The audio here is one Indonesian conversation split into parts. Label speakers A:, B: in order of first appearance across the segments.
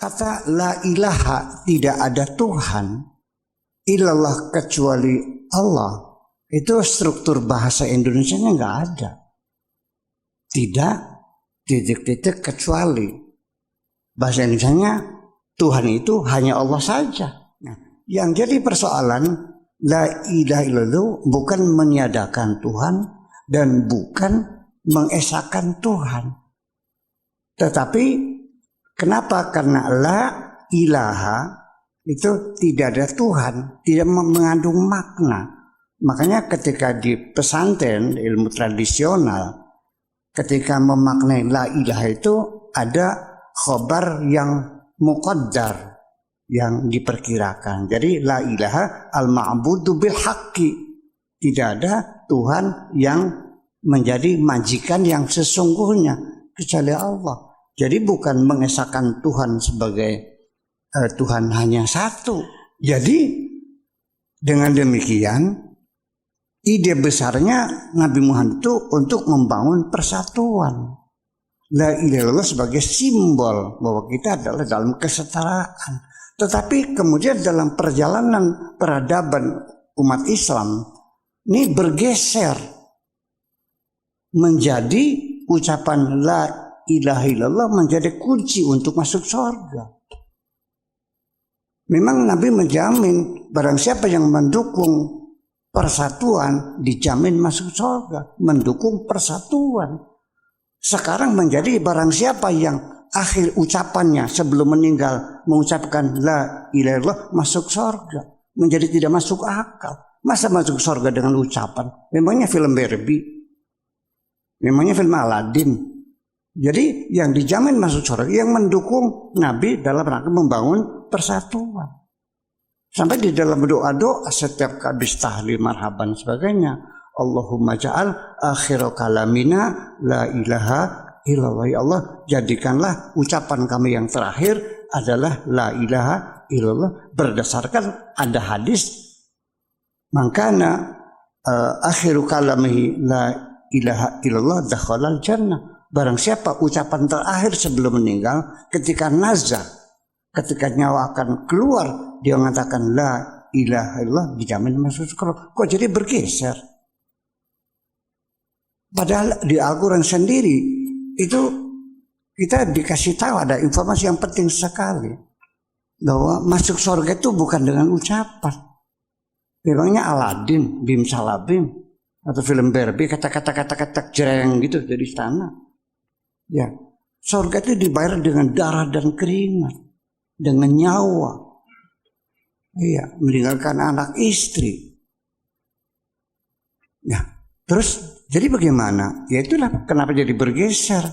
A: Kata la ilaha, tidak ada Tuhan illallah kecuali Allah, itu struktur bahasa Indonesianya nggak ada. Tidak titik-titik kecuali. Bahasa Indonesianya Tuhan itu hanya Allah saja. Nah, yang jadi persoalan la ilaha illallah bukan meniadakan Tuhan dan bukan mengesahkan Tuhan. Tetapi kenapa? Karena la ilaha itu tidak ada Tuhan, tidak mengandung makna. Makanya ketika di pesantren ilmu tradisional, ketika memaknai la ilaha itu ada khobar yang muqaddar, yang diperkirakan. Jadi la ilaha al-ma'budu bil haqqi, tidak ada Tuhan yang menjadi majikan yang sesungguhnya kecuali Allah. Jadi bukan mengesahkan Tuhan sebagai Tuhan hanya satu. Jadi dengan demikian ide besarnya Nabi Muhammad itu untuk membangun persatuan. La ilaha illallah sebagai simbol bahwa kita adalah dalam kesetaraan. Tetapi kemudian dalam perjalanan peradaban umat Islam ini bergeser menjadi ucapan la ilaha illallah menjadi kunci untuk masuk surga. Memang Nabi menjamin barang siapa yang mendukung persatuan dijamin masuk surga, mendukung persatuan. Sekarang menjadi barang siapa yang akhir ucapannya sebelum meninggal mengucapkan la ilaha illallah masuk surga, menjadi tidak masuk akal. Masa masuk surga dengan ucapan? Memangnya film Barbie? Memangnya film Aladin? Jadi yang dijamin masuk surga yang mendukung Nabi dalam rangka membangun persatuan. Sampai di dalam doa-doa setiap habis tahlil marhaban sebagainya, Allahumma ja'al akhir kalamina la ilaha illallah. Ya Allah, jadikanlah ucapan kami yang terakhir adalah la ilaha illallah, berdasarkan ada hadis mangkana akhiru kalamihi la ilaha illallah dakhalal jannah. Barang siapa ucapan terakhir sebelum meninggal ketika nazar, ketika nyawa akan keluar, dia mengatakan la ilaha illallah, dijamin masuk surga. Kok jadi bergeser? Padahal di Al-Quran sendiri itu kita dikasih tahu ada informasi yang penting sekali, bahwa masuk surga itu bukan dengan ucapan. Memangnya Aladin, Bim Salabim, atau film Barbie kata-kata jreng gitu dari istana. Ya, surga itu dibayar dengan darah dan keringat, dengan nyawa. Iya, meninggalkan anak istri. Ya, terus jadi bagaimana? Ya itulah kenapa jadi bergeser.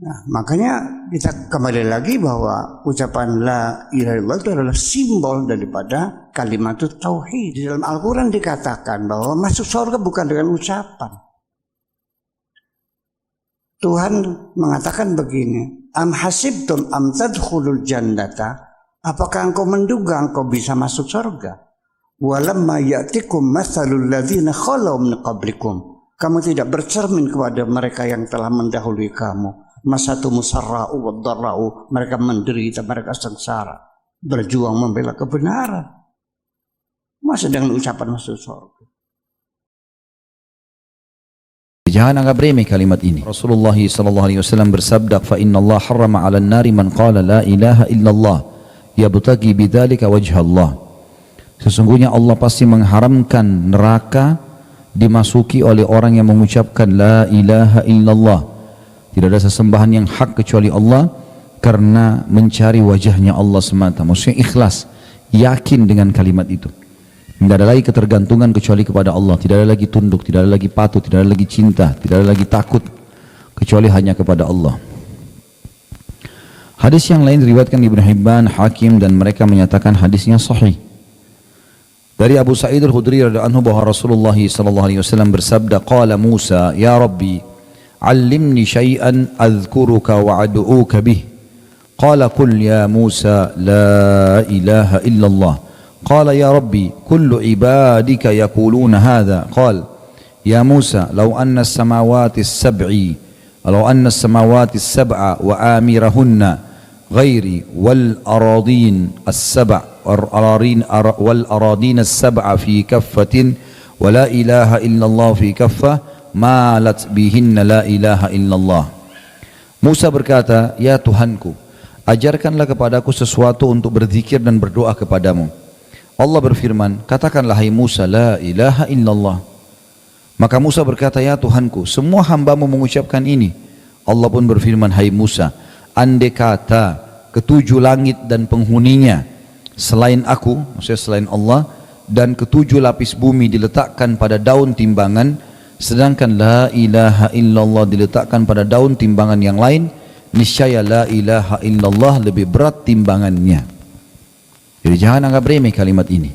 A: Nah, makanya kita kembali lagi bahwa ucapan la ilaha illallah itu adalah simbol daripada kalimat tauhid. Di dalam Al-Quran dikatakan bahwa masuk surga bukan dengan ucapan. Tuhan mengatakan begini, am hasibtum am tadkhulul jannata, apakah engkau menduga engkau bisa masuk surga? Walamma ya'tikum mathalul ladzina khalau min qablikum, kamu tidak bercermin kepada mereka yang telah mendahului kamu. Masatu musarra'u wad darra'u, mereka menderita, mereka sengsara, berjuang membela kebenaran. Masa dengan ucapan masuk surga?
B: Jangan anggap remeh kalimat ini. Rasulullah SAW bersabda, "Fa inna Allah harrama 'alan nari man qala la ilaha illallah yabtaghi bidzalika wajha Allah." Sesungguhnya Allah pasti mengharamkan neraka dimasuki oleh orang yang mengucapkan la ilaha illallah. Tidak ada sesembahan yang hak kecuali Allah, karena mencari wajahnya Allah semata. Maksudnya ikhlas, yakin dengan kalimat itu. Tidak ada lagi ketergantungan kecuali kepada Allah. Tidak ada lagi tunduk, tidak ada lagi patuh, tidak ada lagi cinta, tidak ada lagi takut, kecuali hanya kepada Allah. Hadis yang lain diriwayatkan Ibnu Hibban, Hakim, dan mereka menyatakan hadisnya sahih. Dari Abu Sa'id al-Khudri radhiyallahu anhu bahwa Rasulullah SAW bersabda, "Qala Musa, ya Rabbi, 'allimni syai'an adhkuruka wa ad'uka bih." Qala qul ya Musa la ilaha illallah. قال يا ربي كل عبادك يقولون هذا. قال يا موسى لو أن السماوات السبع وآمرهن ghairi wal aradin as-sab' wal aradin as-sab'a fi kaffatin wa la ilaha illallah fi kaffah malat bihinna la ilaha illallah. Musa berkata, ya Tuhanku, ajarkanlah kepadaku sesuatu untuk berzikir dan berdoa kepadamu. Allah berfirman, katakanlah hai Musa, la ilaha illallah. Maka Musa berkata, ya Tuhanku, semua hambamu mengucapkan ini. Allah pun berfirman, hai Musa, andai kata ketujuh langit dan penghuninya selain aku, maksudnya selain Allah, dan ketujuh lapis bumi diletakkan pada daun timbangan, sedangkan la ilaha illallah diletakkan pada daun timbangan yang lain, niscaya la ilaha illallah lebih berat timbangannya. Jadi jangan anggap remeh kalimat ini.